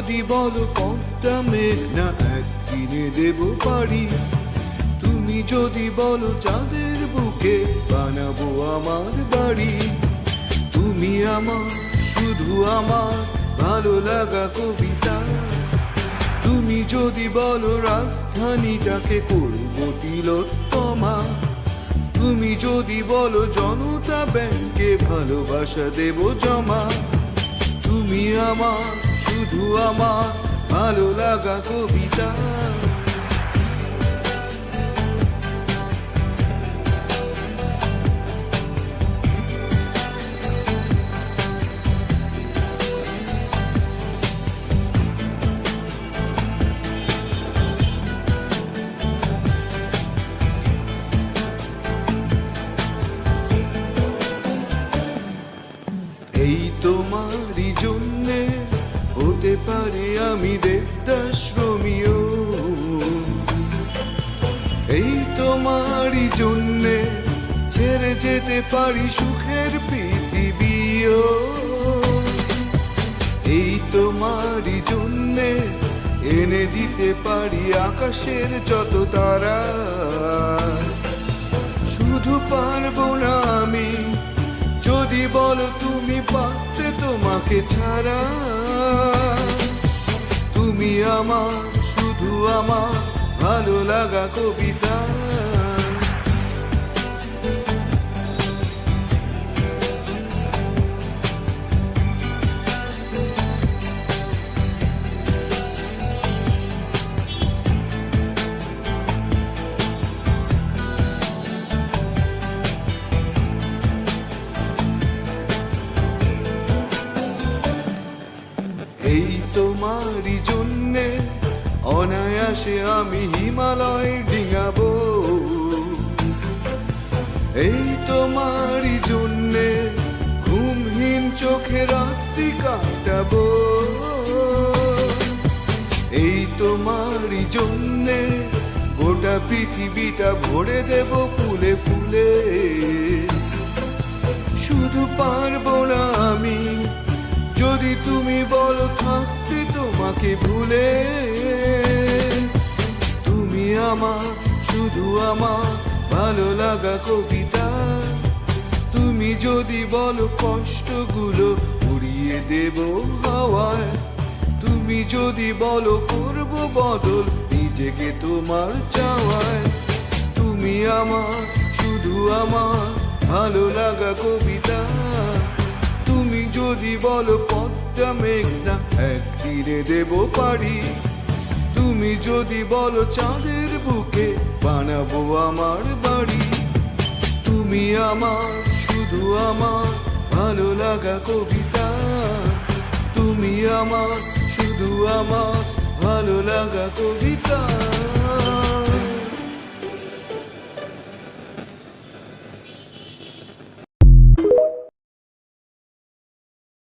যদি বলো পদ্মা মেঘনা একদিনে দেব পারি, তুমি যদি বলো চাঁদের বুকে বানাবো আমার বাড়ি। তুমি আমার, শুধু আমার ভালো লাগা কবিতা। তুমি যদি বলো রাজধানীটাকে করবো তিলোত্তমা, তুমি যদি বলো জনতা ব্যাংকে ভালোবাসা দেব জমা। তুমি আমার, শুধু আমার ভালো লাগা কবিতা। এই তোমারই জন্যে হতে পারে আমি দেবদাস রোমিও, এই তোমারই জন্যে ছেড়ে যেতে পারি সুখের পৃথিবীও। এই তোমারই জন্যে এনে দিতে পারি আকাশের যত তারা। শুধু পারবো না আমি যদি বলো তুমি পারতে তোমাকে ছাড়া। তুমি আমার, শুধু আমার ভালো লাগা কবিতা। এই তোমারই জন্যে অনায়াসে আমি হিমালয় ডিঙাবো, এই তোমারই জন্যে ঘুমহীন চোখে রাত্রি কাটাবো। এই তোমারই জন্যে গোটা পৃথিবীটা ভরে দেব ফুলে ফুলে। শুধু পারবো না আমি যদি তুমি বলো থাকতে তোমাকে ভুলে। তুমি আমার, শুধু আমার ভালো লাগা কবিতা। তুমি যদি বলো কষ্টগুলো উড়িয়ে দেব হাওয়ায়, তুমি যদি বলো করব বদল নিজেকে তোমার চাওয়ায়। তুমি আমার, শুধু আমার ভালো লাগা কবিতা। তুমি যদি বলো পদ্মা মেঘনা একদিনে দেব পারি, তুমি যদি বলো চাঁদের বুকে বানাবো আমার বাড়ি। তুমি আমার, শুধু আমার ভালো লাগা কবিতা। তুমি আমার, শুধু আমার ভালো লাগা কবিতা।